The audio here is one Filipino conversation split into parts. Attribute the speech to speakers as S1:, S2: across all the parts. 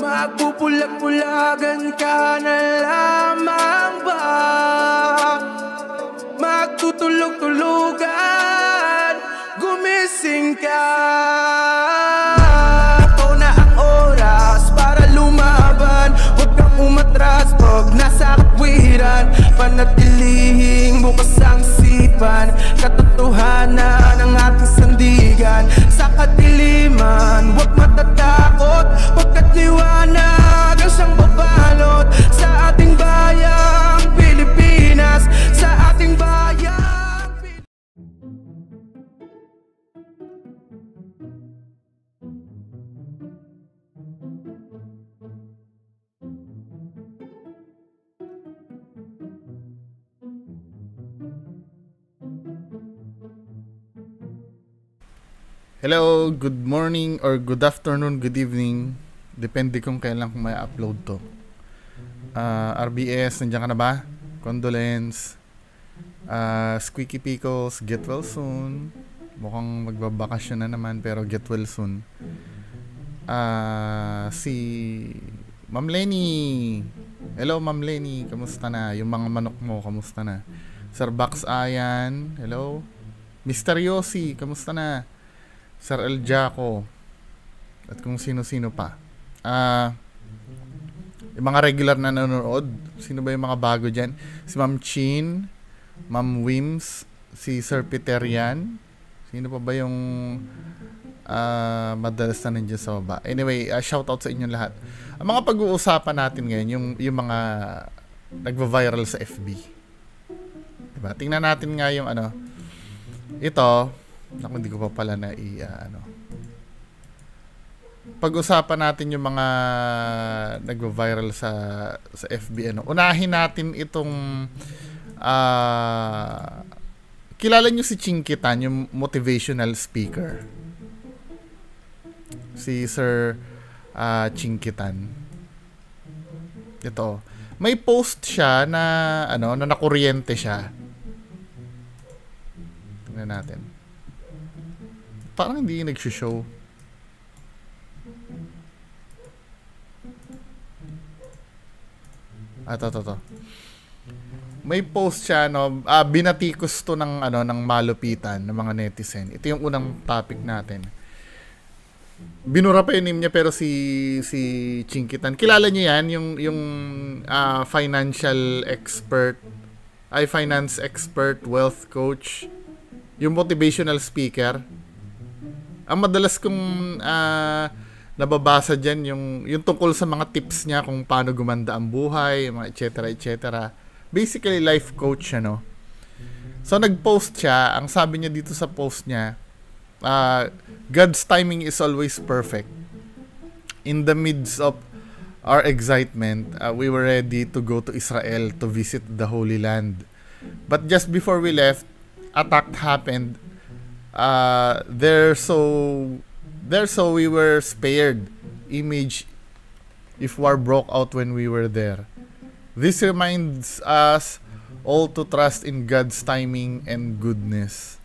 S1: Magpupulag-pulagan ka na lamang ba? Magtutulog-tulugan, gumising ka. Ito na ang oras para lumaban. Huwag kang umatras pag nasa katwiran. Panatilihing bukas ang isipan. Katotohanan ang ating sandigan. Sa kadiliman, huwag matatakot, pagkat liwanag ang siyang babalot sa ating bayang Pilipinas, sa ating bayang
S2: Hello, good morning or good afternoon, good evening. Depende kung kailan ko may upload to. RBS, nandiyan ka na ba? Condolence. Squeaky Pickles, get well soon. Mukhang magbabakasyon na naman pero get well soon. Si Ma'am Lenny. Hello Ma'am Lenny, kamusta na? Yung mga manok mo, kamusta na? Sir Bax Ayan, hello. Mr. Yossi, kamusta na? Sir El Jaco. At kung sino-sino pa. Yung mga regular na nanonood. Sino ba yung mga bago dyan? Si Ma'am Chin, Ma'am Wims, si Sir Peter Yan. Sino pa ba yung madalas na nandiyan sa baba? Anyway, shoutout sa inyo lahat. Ang mga pag-uusapan natin ngayon, yung mga nagva-viral sa FB. Diba? Tingnan natin nga yung ano. Ito, naku, hindi ko pa pala na pag-usapan natin yung mga nagva-viral sa FB. Unahin natin itong kilala nyo si Chinkitan, yung motivational speaker. Si Sir Chinkitan. Ito. May post siya na na nakuryente siya. Tingnan natin. Parang hindi nag-show. To. May post siya, binatikos to ng ng malupitan ng mga netizen. Ito yung unang topic natin. Binura pa yung name niya pero si Chinkitan. Kilala niyo yan, yung financial expert, finance expert, wealth coach, yung motivational speaker. Ang madalas kong nababasa dyan yung tungkol sa mga tips niya kung paano gumanda ang buhay, mga etc. Basically, life coach siya, no? So, nag-post siya. Ang sabi niya dito sa post niya, God's timing is always perfect. In the midst of our excitement, we were ready to go to Israel to visit the Holy Land. But just before we left, attack happened. There so we were spared. Image if war broke out when we were there. This reminds us all to trust in God's timing and goodness.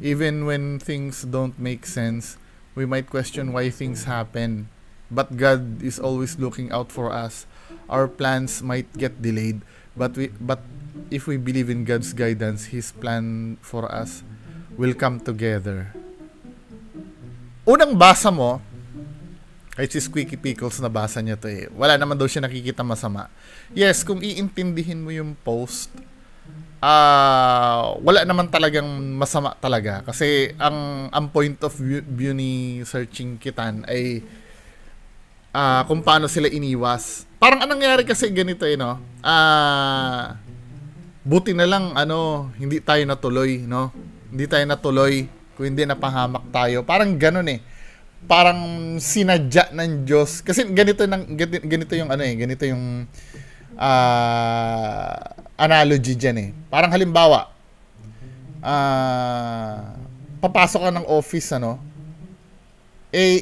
S2: Even when things don't make sense, we might question why things happen. But God is always looking out for us. Our plans might get delayed, but if we believe in God's guidance, His plan for us will come together. Unang basa mo, kahit si Squeaky Pickles nabasa niya to wala naman daw siya nakikita masama. Yes, kung iintindihin mo yung post, wala naman talagang masama talaga. Kasi ang point of view ni Sir Chinkitan ay kung paano sila iniwas. Parang anong nangyari kasi ganito buti na lang hindi tayo natuloy, no? Hindi tayo natuloy kung hindi napahamak tayo. Parang ganoon Parang sinadya ng Diyos. Kasi ganito yung ganito yung analogy diyan Parang halimbawa, papasok ka ng office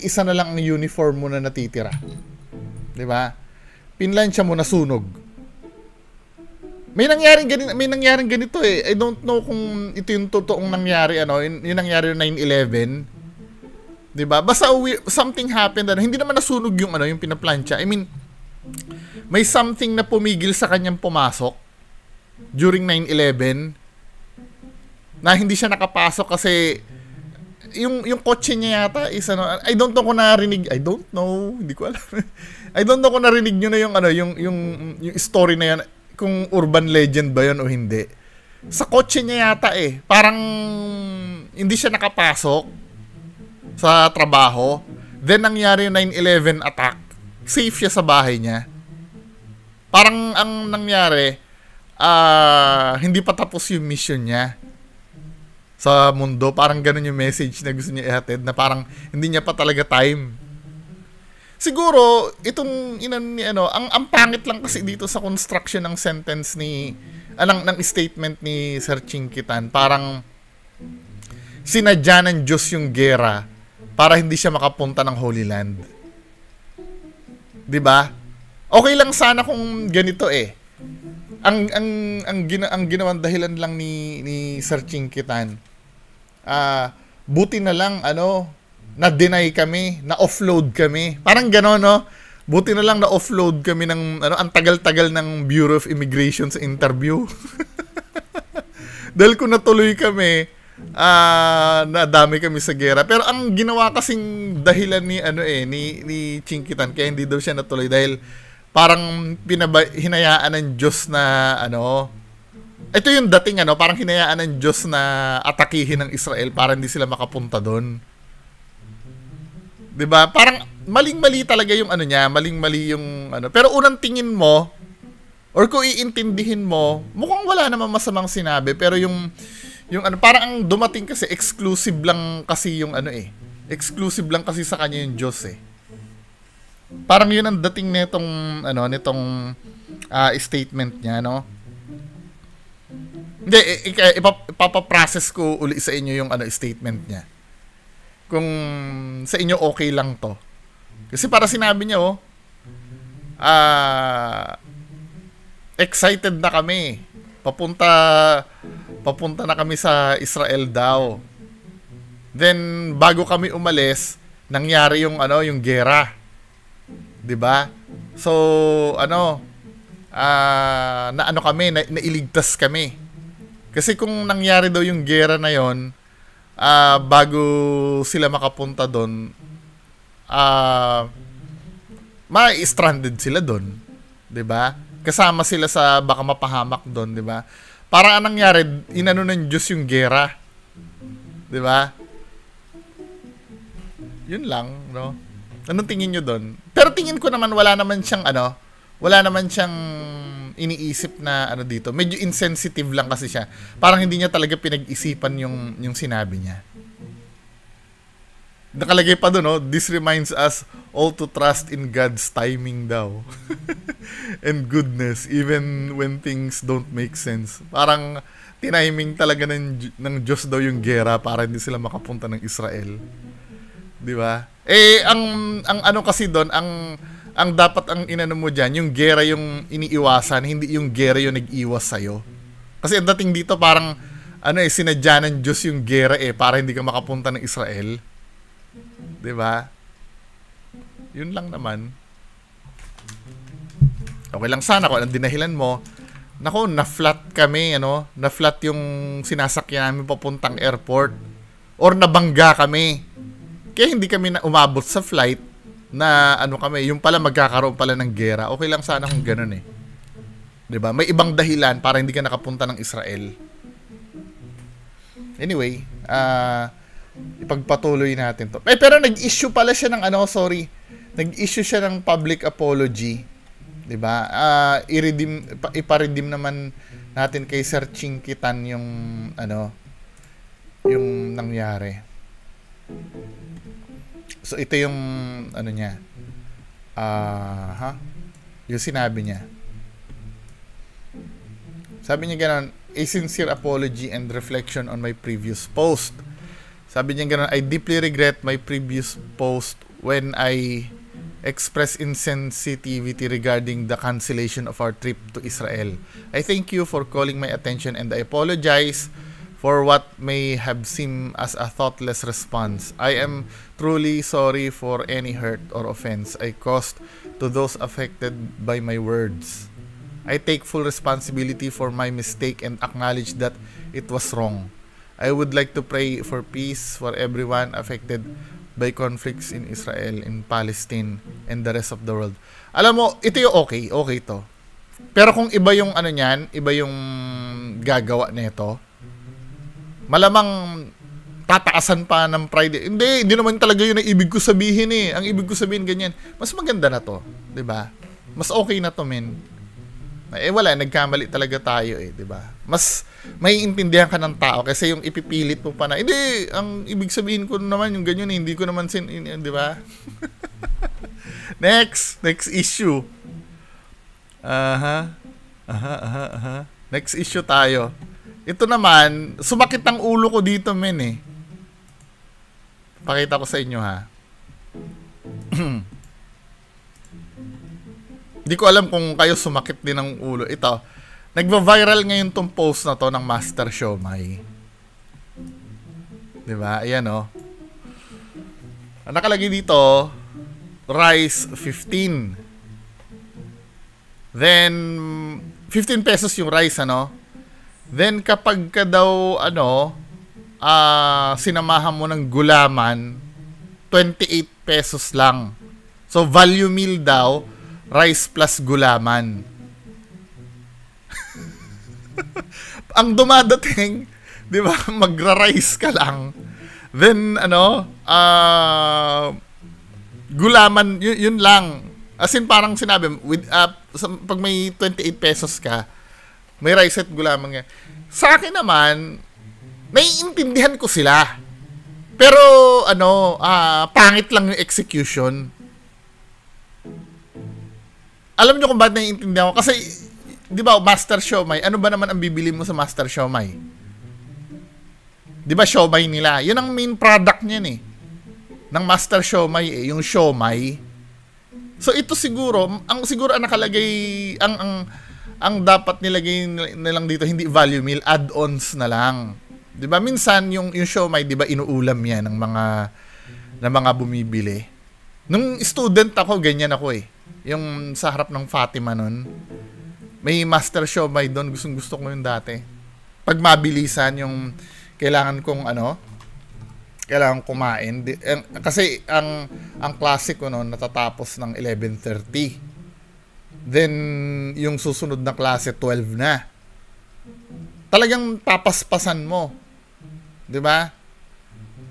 S2: isa na lang ang uniform mo na natitira. 'Di ba? Pinlansya mo na sunog. May nangyaring ganito I don't know kung ito yung totoong nangyari yung nangyari noong 9/11. 'Di ba? Basta something happened, hindi naman nasunog yung yung pinaplantsa. I mean, may something na pumigil sa kanyang pumasok during 9/11 na hindi siya nakapasok kasi yung kotse niya yata is I don't know kung narinig, hindi ko alam. I don't know kung narinig niyo na yung story na yan, kung urban legend ba yun o hindi. Sa kotse niya yata parang hindi siya nakapasok sa trabaho. Then nangyari yung 9/11 attack. Safe siya sa bahay niya. Parang ang nangyari, hindi pa tapos yung mission niya sa mundo. Parang ganun yung message na gusto niya ihatid, na parang hindi niya pa talaga time. Siguro, itong ang pangit lang kasi dito sa construction ng sentence ng statement ni Sir Chinkitan. Parang sinadya ng Diyos yung gera para hindi siya makapunta ng Holy Land. 'Di ba? Okay lang sana kung ganito Ang ginawang dahilan lang ni Sir Chinkitan, buti na lang na-deny kami, na-offload kami. Parang gano'n, no? Buti na lang na-offload kami ng ang tagal-tagal ng Bureau of Immigration sa interview. Dahil kung natuloy kami, nadami kami sa gera. Pero ang ginawa kasing dahilan ni Chinkitan kaya hindi daw siya natuloy dahil parang hinayaan ng Diyos na ito yung dating parang hinayaan ng Diyos na atakihin ng Israel para hindi sila makapunta doon. 'Di ba? Parang maling-mali talaga yung niya, maling-mali yung Pero unang tingin mo or kung iintindihin mo, mukhang wala namang masamang sinabi, pero yung parang ang dumating kasi exclusive lang kasi yung exclusive lang kasi sa kanya yung Diyos Parang yun ang dating nitong statement niya, no? Hindi, ipapaprocess ko uli sa inyo yung statement niya. Kung sa inyo okay lang to. Kasi para sinabi niya, excited na kami. Papunta na kami sa Israel daw. Then, bago kami umalis, nangyari yung gera. 'Di ba? So, nailigtas kami. Kasi kung nangyari daw yung gera na yon, bago sila makapunta doon, ma-stranded sila doon, 'di ba? Kasama sila sa baka mapahamak doon, 'di ba? Para anong nangyari, inano ng Diyos yung gera. 'Di ba? Yun lang, no? Anong tingin nyo doon? Pero tingin ko naman wala naman siyang iniisip na dito. Medyo insensitive lang kasi siya. Parang hindi niya talaga pinag-isipan yung sinabi niya. Nakalagay pa doon, no? This reminds us all to trust in God's timing daw. And goodness, even when things don't make sense. Parang tiniming talaga ng Diyos daw yung gera para hindi sila makapunta ng Israel. 'Di ba? Ang kasi doon, ang dapat ang inano mo diyan, yung gera yung iniiwasan, hindi yung gera yung nag-iwas sa'yo. Kasi ang dating dito parang sinadya ng Diyos yung gera para hindi ka makapunta ng Israel. 'Di ba? Yun lang naman. Okay lang sana kung anong dinahilan mo. Nako, na-flat kami, na-flat yung sinasakyan namin papuntang airport. Or nabangga kami. Kaya hindi kami na umabot sa flight na kami, yung pala magkakaroon pala ng gera. Okay lang sana kung ganun 'Di ba? May ibang dahilan para hindi ka nakapunta ng Israel. Anyway, ipagpatuloy natin 'to. Pero nag-issue pala siya ng nag-issue siya ng public apology. 'Di ba? Iparedeem naman natin kay Sir Chinkitan yung yung nangyari. So, ito yung, niya. Yung sinabi niya. Sabi niya gano'n, a sincere apology and reflection on my previous post. Sabi niya gano'n, I deeply regret my previous post when I expressed insensitivity regarding the cancellation of our trip to Israel. I thank you for calling my attention and I apologize for what may have seemed as a thoughtless response. I am truly sorry for any hurt or offense I caused to those affected by my words. I take full responsibility for my mistake and acknowledge that it was wrong. I would like to pray for peace for everyone affected by conflicts in Israel, in Palestine, and the rest of the world. Alam mo, ito yung okay to. Pero kung iba yung ano niyan, iba yung gagawa nito, malamang tataasan pa ng pride. Hindi naman talaga yun ang ibig ko sabihin eh. Ang ibig ko sabihin ganyan. Mas maganda na to, 'di ba? Mas okay na to, men. Eh wala, nagkamali talaga tayo eh, 'di ba? Mas maiintindihan ka ng tao kasi yung ipipilit mo pa na, hindi, ang ibig sabihin ko naman yung ganyan, hindi ko naman 'di ba? Next issue. Next issue tayo. Ito naman, sumakit ang ulo ko dito, men eh. Pakita ko sa inyo, ha. Hindi ko alam kung kayo sumakit din ang ulo. Ito, nagva-viral ngayon tong post na to ng Master Siomai. Diba? Ayan, oh. Ang nakalagay dito, rice 15. Then, 15 pesos yung rice, ano? Then, kapag ka daw, sinamahan mo ng gulaman, 28 pesos lang. So, value meal daw, rice plus gulaman. Ang dumadating, di ba, magra-rice ka lang. Then, gulaman, yun lang. As in, parang sinabi, pag may 28 pesos ka, may rice at gulaman nga. Sa akin naman, naiintindihan ko sila. Pero, pangit lang yung execution. Alam nyo kung bakit naiintindihan ko? Kasi, di ba, Master Siomai, ano ba naman ang bibili mo sa Master Siomai? Di ba, siomai nila? Yun ang main product niyan eh. Ng Master Siomai eh, yung siomai. So, ito siguro ang nakalagay, ang dapat nilagay nilang dito, hindi value meal, add-ons na lang. 'Di ba? Minsan yung siomai, 'di ba, inuulam 'yan ng mga bumibili. Nung student ako, ganyan ako eh. Yung sa harap ng Fatima nun, may Master Siomai doon, gusto ko yun dati. Pag mabilisan yung kailangan kumain. Kasi ang klase ko noon natatapos ng 11:30. Then yung susunod na klase 12 na. Talagang papaspasan mo. 'Di ba?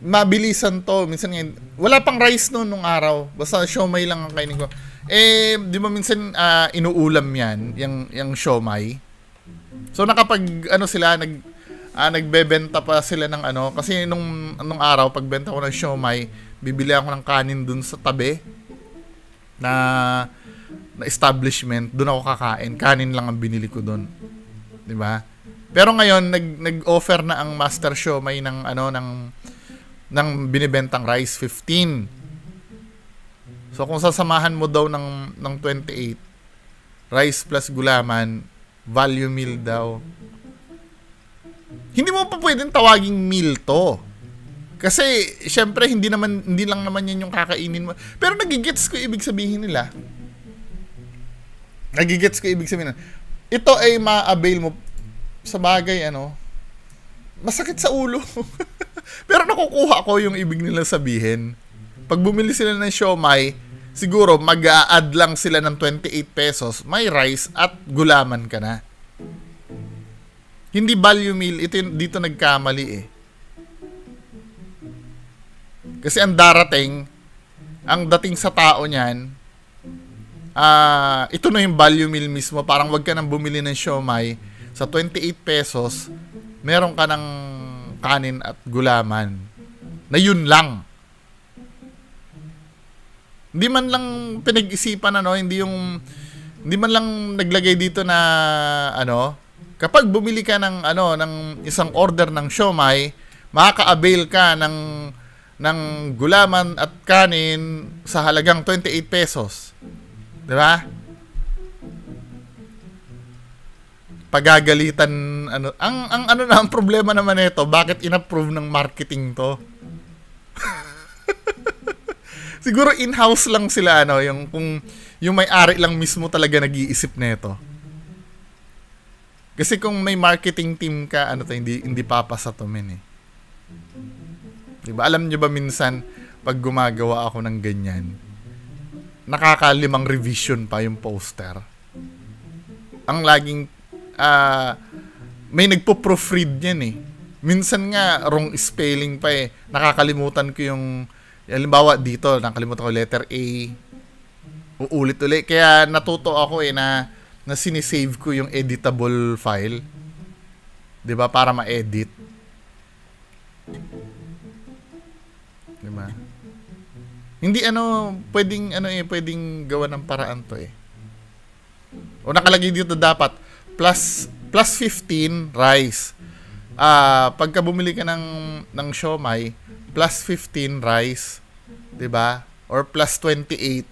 S2: Mabilisan to. Minsan wala pang rice noon nung araw. Basta siomai lang ang kainin ko. Eh, 'di ba minsan inuulam 'yan, yung siomai. So nakapag sila nagbebenta pa sila ng kasi nung araw pagbenta ko ng siomai, bibili ako ng kanin dun sa tabi na establishment, dun ako kakain. Kanin lang ang binili ko dun. 'Di ba? Pero ngayon nag-offer na ang Master Siomai ng binibentang rice 15. So kung sasamahan mo daw ng 28, rice plus gulaman, value meal daw. Hindi mo pa pwedeng tawaging meal to. Kasi, syempre, hindi lang naman yan yung kakainin mo. Pero nagigets ko ibig sabihin nila. Ito ay ma-avail mo sa bagay, masakit sa ulo. Pero nakukuha ko yung ibig nila sabihin. Pag bumili sila ng siomai, siguro mag-a-add lang sila ng 28 pesos, may rice at gulaman ka na. Hindi value meal, dito nagkamali eh. Kasi ang dating sa tao niyan, ito na yung value meal mismo. Parang wag ka nang bumili ng siomai, sa 28 pesos, meron ka ng kanin at gulaman. Na yun lang. Hindi man lang pinag-isipan, hindi man lang naglagay dito na, kapag bumili ka ng isang order ng siomai, makaka-avail ka ng gulaman at kanin sa halagang 28 pesos. 'Di ba? pagagalitan, ano, ang ano na, ang problema naman nito, bakit inapprove ng marketing to? Siguro in-house lang sila, ano, yung kung yung may-ari lang mismo talaga nag-iisip nito. Kasi kung may marketing team ka, ano to, hindi papasa to, men, eh. Diba? Alam nyo ba minsan, pag gumagawa ako ng ganyan, nakakalimang revision pa yung poster. Ang laging, may nagpo-proofread yan, eh. Minsan nga, wrong spelling pa, eh. Nakakalimutan ko yung, halimbawa dito, nakalimutan ko letter A, uulit ulit. Kaya natuto ako, eh, na sinisave ko yung editable file. 'Di ba? Para ma-edit. 'Di ba? Hindi pwedeng gawa ng paraan to, eh. O nakalagay dito dapat plus 15 rice. Pagka bumili ka ng siomai, plus 15 rice, 'di ba? Or plus 28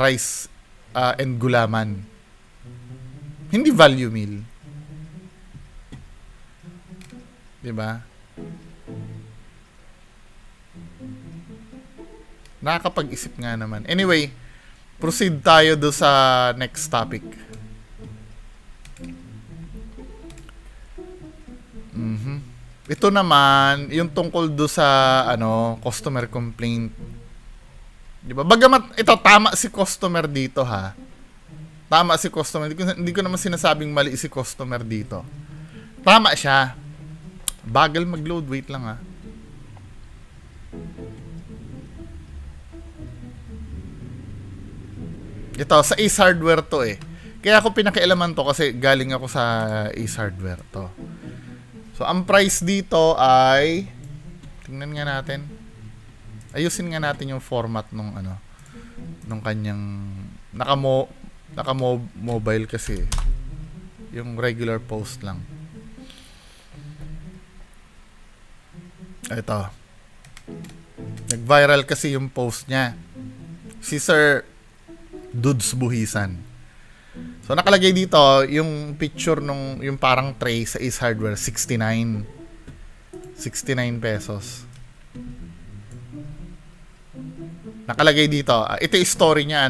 S2: rice and gulaman. Hindi value meal. 'Di ba? Nakakapag-isip nga naman. Anyway, proceed tayo do sa next topic. Ito naman, yung tungkol do sa customer complaint. 'Di ba? Bagamat ito tama si customer dito, ha. Tama si customer. Hindi ko naman sinasabing mali si customer dito. Tama siya. Bagal mag-load. Wait lang, ha. Ito, sa Ace Hardware to, eh. Kaya ako pinakialaman to kasi galing ako sa Ace Hardware to. So, ang price dito ay, tingnan nga natin. Ayusin nga natin yung format nung kanyang naka-mobile kasi. Yung regular post lang. Ito. Nag-viral kasi yung post niya. Si Sir Dudes Buhisan. So, nakalagay dito, yung picture yung parang tray sa Ace Hardware, 69 pesos. Nakalagay dito, ito yung story niya,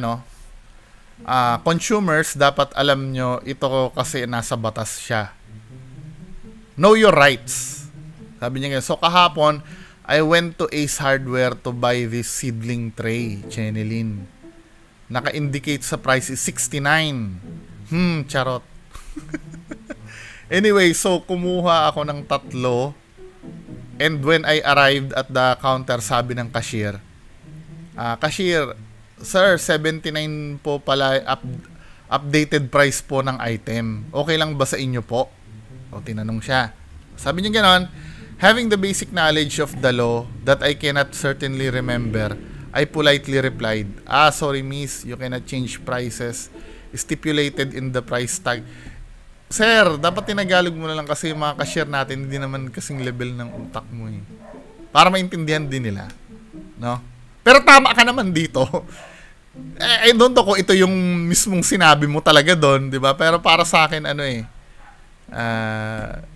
S2: consumers, dapat alam nyo, ito kasi nasa batas siya. Know your rights. Sabi niya ganyan. So, kahapon, I went to Ace Hardware to buy this seedling tray, Chenilin. Naka-indicate sa price is 69. Charot. Anyway, so, kumuha ako ng 3. And when I arrived at the counter, sabi ng cashier, cashier, sir, 79 po pala updated price po ng item. Okay lang ba sa inyo po? O, tinanong siya. Sabi niya ganon, having the basic knowledge of the law that I cannot certainly remember, I politely replied, sorry miss, you cannot change prices stipulated in the price tag. Sir, dapat tinagalog mo na lang kasi yung mga cashier natin hindi naman kasing level ng utak mo, eh. Para maintindihan din nila. No? Pero tama ka naman dito. I don't know kung ito yung mismong sinabi mo talaga doon, di ba? Pero para sa akin,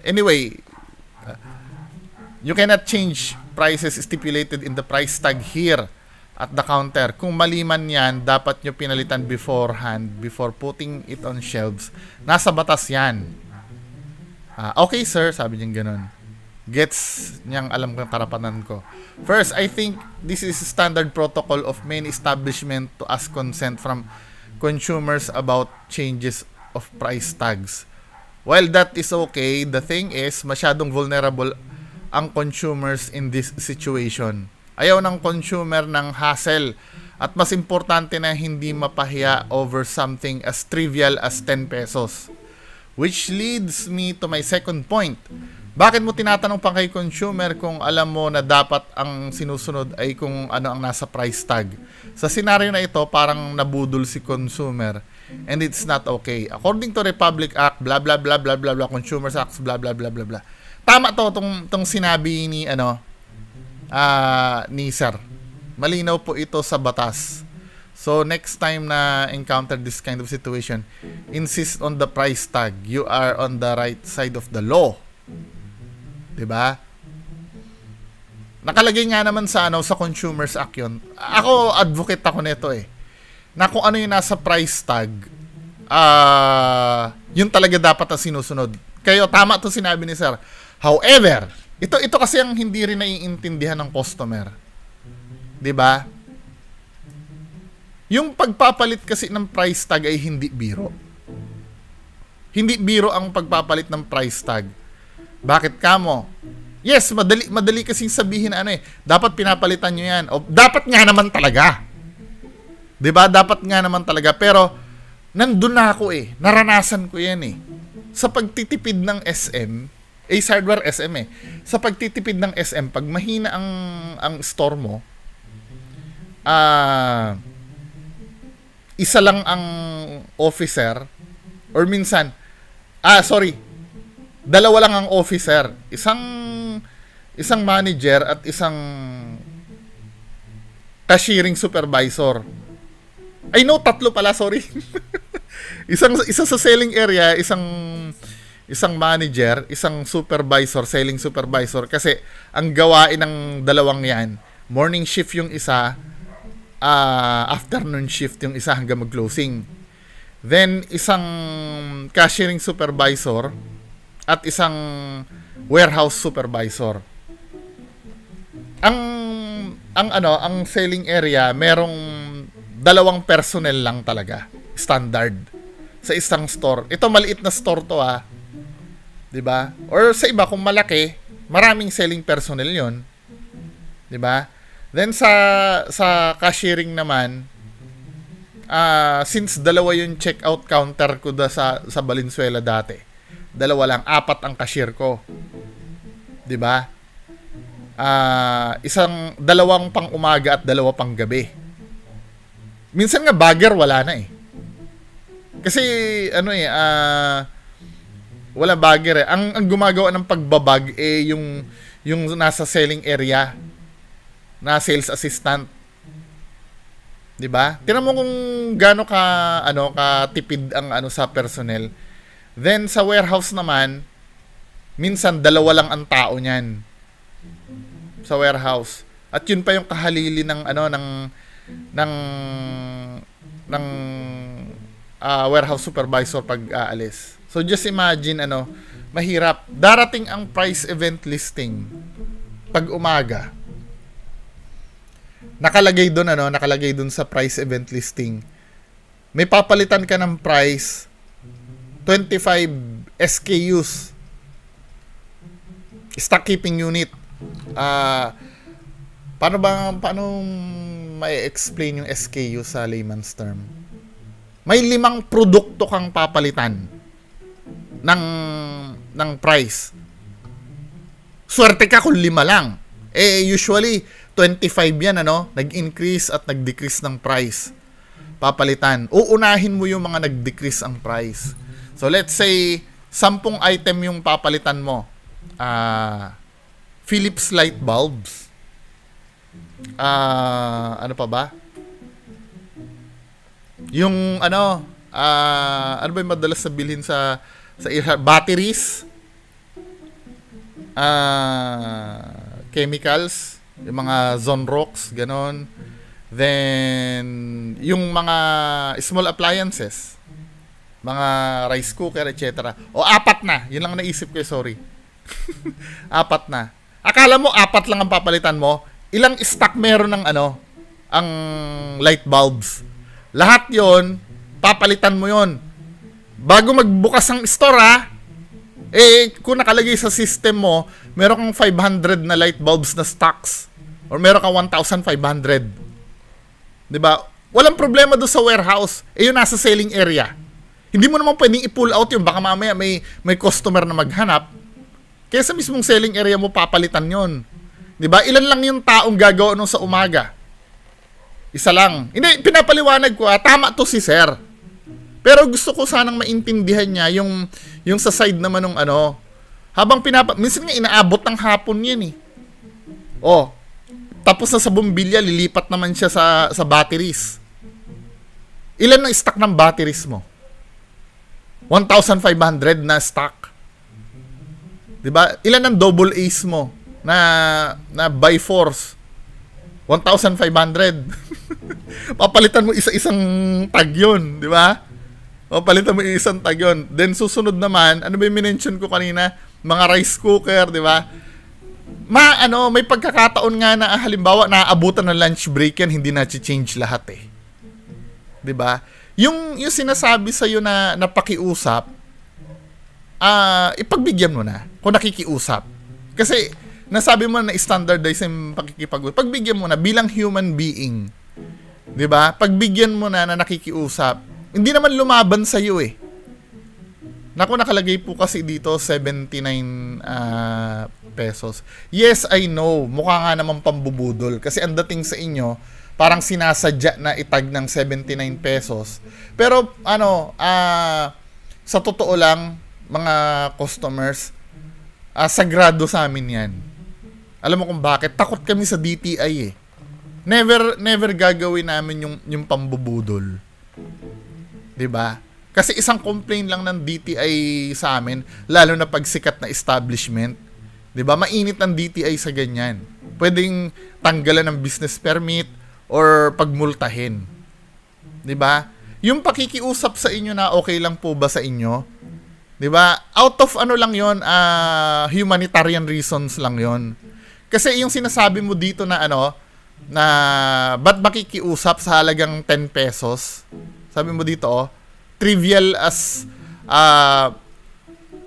S2: anyway, you cannot change prices stipulated in the price tag here at the counter. Kung mali man yan, dapat nyo pinalitan beforehand before putting it on shelves. Nasa batas yan. Okay sir, sabi niya ganun. Gets niyang alam kong karapatan ko. First, I think this is standard protocol of many establishment to ask consent from consumers about changes of price tags. While that is okay, the thing is, masyadong vulnerable ang consumers in this situation. Ayaw ng consumer ng hassle at mas importante na hindi mapahiya over something as trivial as 10 pesos. Which leads me to my second point. Bakit mo tinatanong pa kay consumer kung alam mo na dapat ang sinusunod ay kung ano ang nasa price tag? Sa senaryo na ito, parang nabudol si consumer and it's not okay. According to Republic Act, blah blah blah blah blah blah, Consumers Act, blah blah blah blah blah. Tama to tong sinabi ni ni Sir. Malinaw po ito sa batas. So, next time na encounter this kind of situation, insist on the price tag. You are on the right side of the law. 'Di ba? Nakalagay nga naman sa sa Consumers Act yun. Ako, advocate ako nito eh. Na kung ano yung nasa price tag, yun talaga dapat ang sinusunod. Kayo, tama to sinabi ni Sir. However, ito kasi ang hindi rin naiintindihan ng customer. 'Di ba? Yung pagpapalit kasi ng price tag ay hindi biro. Hindi biro ang pagpapalit ng price tag. Bakit kamo? Yes, madali kasing sabihin na dapat pinapalitan nyo yan. O, dapat nga naman talaga. 'Di ba? Dapat nga naman talaga. Pero, nandun na ako naranasan ko yan Sa pagtitipid ng SM, Ace Hardware SM Sa pagtitipid ng SM, pag mahina ang store mo, isa lang ang officer, or minsan, dalawa lang ang officer. Isang manager at isang cashiering supervisor. Ay no, tatlo pala, sorry. isa sa selling area, isang manager, isang supervisor, selling supervisor, kasi ang gawain ng dalawang 'yan, morning shift yung isa, afternoon shift yung isa hanggang mag-closing. Then isang cashiering supervisor at isang warehouse supervisor. Ang selling area, merong dalawang personnel lang talaga, standard sa isang store. Ito maliit na store to 'di ba? Or sa iba kung malaki, maraming selling personnel 'yon. 'Di ba? Then sa cashiering naman, since dalawa yung checkout counter ko sa Valenzuela dati. Dalawa lang, 4 ang cashier ko. 'Di ba? Dalawang pang umaga at dalawa pang gabi. Minsan nga bagger wala na Kasi wala bagger Ang gumagawa ng pagbabag yung nasa selling area na sales assistant. 'Di ba? Tingnan mo kung gaano ka tipid ang sa personnel. Then sa warehouse naman, minsan dalawa lang ang tao niyan sa warehouse. At yun pa yung kahalili ng warehouse supervisor pag aalis. So just imagine mahirap. Darating ang price event listing pag umaga. Nakalagay doon sa price event listing. May papalitan ka ng price 25 SKUs. Stock keeping unit. Paano ma-explain yung SKU sa layman's term? May 5 produkto kang papalitan ng price. Swerte ka kung 5 lang. Usually 25 yan nag-increase at nag-decrease ng price. Papalitan. Uunahin mo yung mga nag-decrease ang price. So let's say 10 item yung papalitan mo. Philips light bulbs. Ano pa ba? Yung ano ba yung madalas na bilhin sa batteries, chemicals, yung mga Zonrox, ganon. Then yung mga small appliances, mga rice cooker, etc. O 4 na, yun lang naisip ko, sorry. 4 na. Akala mo 4 lang ang papalitan mo? Ilang stock meron ng ang light bulbs? Lahat 'yon, papalitan mo 'yon. Bago magbukas ang store, kung nakalagay sa system mo, meron kang 500 na light bulbs na stocks or meron kang 1,500. 'Di ba? Walang problema do sa warehouse. Yun nasa selling area. Hindi mo naman pwedeng i-pull out yun. Baka mamaya may customer na maghanap. Kaya sa mismong selling area mo papalitan yon. 'Di ba? Ilan lang yung taong gagawa nung sa umaga? Isa lang. Hindi, pinapaliwanag ko, tama to si sir. Pero gusto ko sanang maintindihan niya yung sa side naman ng habang minsan nga inaabot ng hapon yan tapos na sa bumbilya, lilipat naman siya sa batteries. Ilan ang stock ng batteries mo? 1,500 na stock. 'Di ba? Ilan ang double A's mo na by force? 1,500. Papalitan mo isa-isang tag 'yon, 'di ba? Papalitan mo isang tag 'yon. Then susunod naman, ano ba yung minention ko kanina? Mga rice cooker, 'di ba? May pagkakataon nga na halimbawa naaabutan ng lunch break yan, hindi na change lahat eh. 'Di ba? Yung sinasabi sa iyo na napakiusap, ipagbigyan mo na kung nakikiusap. Kasi nasabi mo na standardize yung pakikipag-usap. Pagbigyan mo na bilang human being. 'Di ba? Pagbigyan mo na nakikiusap. Hindi naman lumaban sa iyo eh. Naku, nakalagay po kasi dito 79 pesos. Yes, I know. Mukha nga naman pambubudol kasi ang dating sa inyo parang sinasadya na itag ng 79 pesos. Pero sa totoo lang, mga customers, sagrado sa amin 'yan. Alam mo kung bakit? Takot kami sa DTI eh. Never gagawin namin yung pambubudol. 'Di ba? Kasi isang complaint lang ng DTI sa amin, lalo na pag sikat na establishment. 'Di ba? Mainit ang DTI sa ganyan. Pwedeng tanggalan ng business permit or pagmultahin. 'Di ba? Yung pakikiusap sa inyo na okay lang po ba sa inyo? 'Di ba? Out of lang 'yon, humanitarian reasons lang 'yon. Kasi yung sinasabi mo dito na na ba't makikiusap sa halagang 10 pesos? Sabi mo dito, trivial as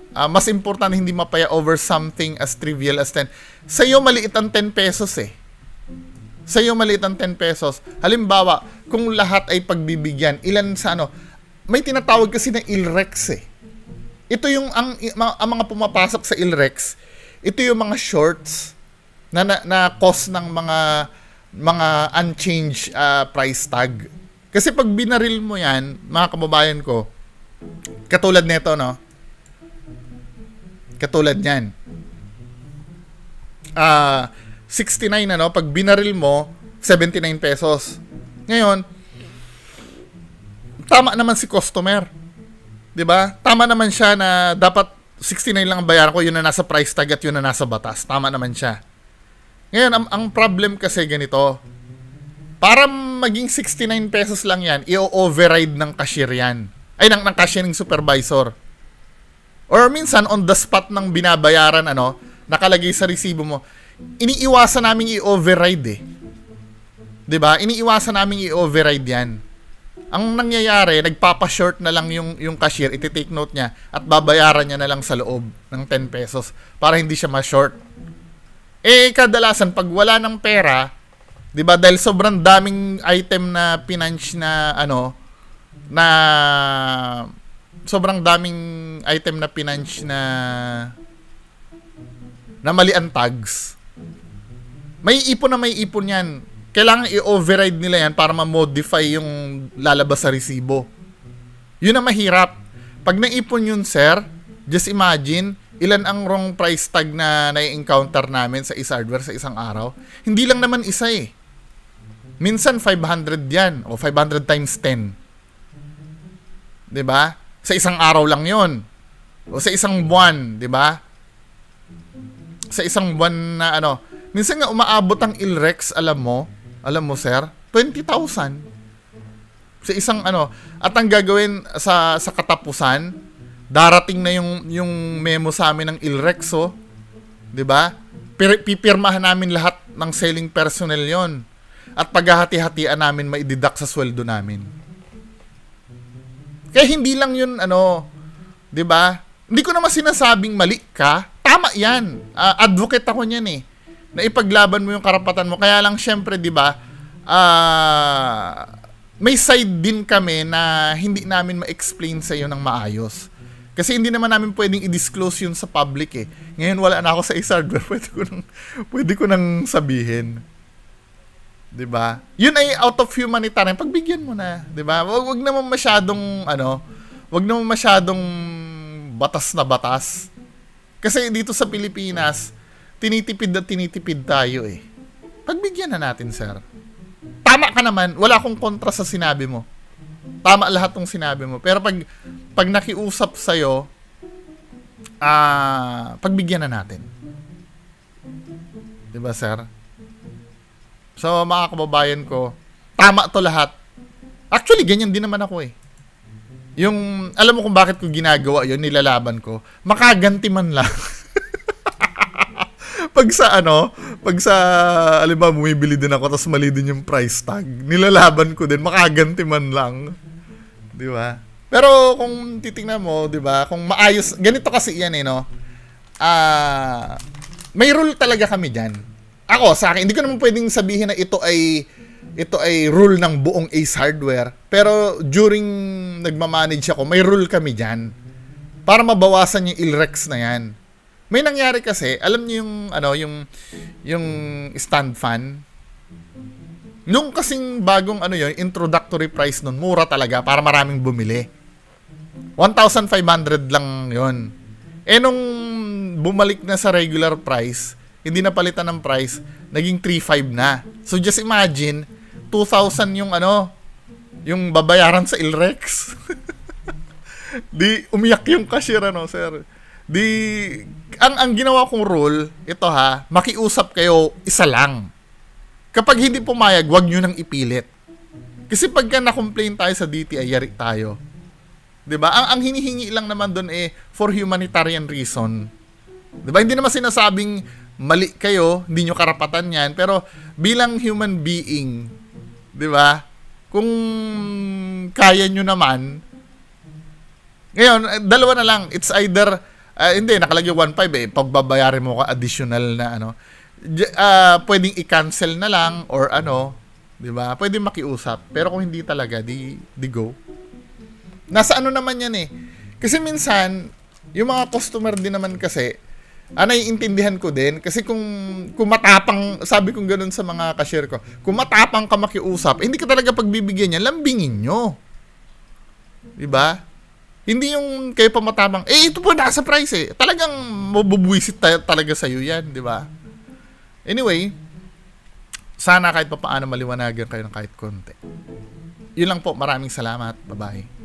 S2: mas important hindi mapaya over something as trivial as 10. Sa iyo maliit ang 10 pesos eh. Sa iyo maliit ang 10 pesos. Halimbawa, kung lahat ay pagbibigyan, ilan sa may tinatawag kasi na ILREX eh. Ito yung ang mga pumapasok sa ILREX. Ito yung mga shorts na cost ng mga unchanged price tag. Kasi pag binaril mo yan, mga kababayan ko, katulad nito, katulad niyan. 69 pag binaril mo, 79 pesos. Ngayon, tama naman si customer. 'Di ba? Tama naman siya na dapat 69 lang ang bayaran ko, yun na nasa price tag at yun na nasa batas. Tama naman siya. Ngayon, ang problem kasi ganito. Para maging 69 pesos lang yan, i-override ng cashier yan. Ay, ng cashiering supervisor. Or minsan, on the spot ng binabayaran, nakalagay sa resibo mo, iniiwasan namin i-override eh. 'Di ba? Iniiwasan namin i-override yan. Ang nangyayari, nagpapa-short na lang yung cashier, iti-take note niya, at babayaran niya na lang sa loob ng 10 pesos para hindi siya ma-short. Kadalasan, pag wala ng pera, 'di ba, dahil sobrang daming item na pinunch na sobrang daming item na pinunch na mali ang tags. May ipon yan. Kailangan i-override nila yan para ma-modify yung lalabas sa resibo. Yun ang mahirap. Pag naipon yun, sir, just imagine, ilan ang wrong price tag na na-encounter namin sa hardware sa isang araw. Hindi lang naman isa eh. Minsan 500 yan, o 500 times 10. 'Di ba? Sa isang araw lang 'yon. O sa isang buwan, 'di ba? Sa isang buwan na minsan nga umaabot ang ILREX, alam mo sir, 20,000. Sa isang at ang gagawin sa katapusan, darating na yung memo sa amin ng ILREX, 'di ba? Pipirmahan namin lahat ng selling personnel 'yon. At paghahati-hatian namin maideduct sa sweldo namin. Kaya hindi lang yun, 'di ba? Hindi ko naman sinasabing mali ka. Tama 'yan. Advocate ako niyan eh. Na ipaglaban mo yung karapatan mo. Kaya lang syempre, 'di ba? May side din kami na hindi namin ma-explain sa iyo ng maayos. Kasi hindi naman namin pwedeng i-disclose yun sa public eh. Ngayon wala na ako sa hardware. Pwede ko nang sabihin. 'Di ba? Yun ay out of humanitarian, pagbigyan mo na, 'di ba? Wag naman masyadong batas na batas. Kasi dito sa Pilipinas, tinitipid tayo eh. Pagbigyan na natin, sir. Tama ka naman, wala akong kontra sa sinabi mo. Tama lahat ng sinabi mo. Pero pag nakiusap sa'yo, pagbigyan na natin. Diba, sir? So, mga kababayan ko, tama to lahat. Actually, ganyan din naman ako eh. Yung, alam mo kung bakit ko ginagawa yun, nilalaban ko, makaganti man lang. pag sa, alam ba, bumibili din ako, tapos mali din yung price tag, nilalaban ko din, makaganti man lang. Di ba? Pero kung titingnan mo, di ba, kung maayos, ganito kasi yan eh, no? May rule talaga kami dyan. Ako, sa akin, hindi ko naman pwedeng sabihin na ito ay rule ng buong Ace Hardware. Pero during nagmamanage ako, may rule kami dyan. Para mabawasan yung ILREX na yan. May nangyari kasi, alam niyo yung stand fan. Nung kasing bagong introductory price nun, mura talaga para maraming bumili. 1,500 lang yon. Nung bumalik na sa regular price, hindi na palitan ng price, naging 3,500 na. So just imagine, 2,000 yung babayaran sa ILREX. Di umiyak yung cashier sir. Di ang ginawa kong rule, ito makiusap kayo isa lang. Kapag hindi pumayag, wag niyo nang ipilit. Kasi pagka na-complain tayo sa DTI, yari tayo. 'Di ba? Ang hinihingi lang naman doon for humanitarian reason. 'Di ba? Hindi naman sinasabing mali kayo, hindi nyo karapatan 'yan, pero bilang human being, 'di ba? Kung kaya nyo naman, ngayon, dalawa na lang. It's either hindi nakalagay 1,500 pagbabayarin mo ka additional na pwedeng i-cancel na lang or 'di ba? Pwedeng makiusap. Pero kung hindi talaga, di go. Nasa naman 'yan eh. Kasi minsan, yung mga customer din naman kasi, naiintindihan ko din kasi kung matapang, sabi kong ganoon sa mga cashier ko, kung matapang ka makiusap, hindi ka talaga pagbibigyan niya, lambingin nyo. 'Di ba? Hindi yung kayo pa matapang, ito po nasa price Talagang mabubuwisit talaga sa iyo 'yan, 'di ba? Anyway, sana kahit paano maliwanagan kayo ng kahit konti. Yun lang po. Maraming salamat. Bye-bye.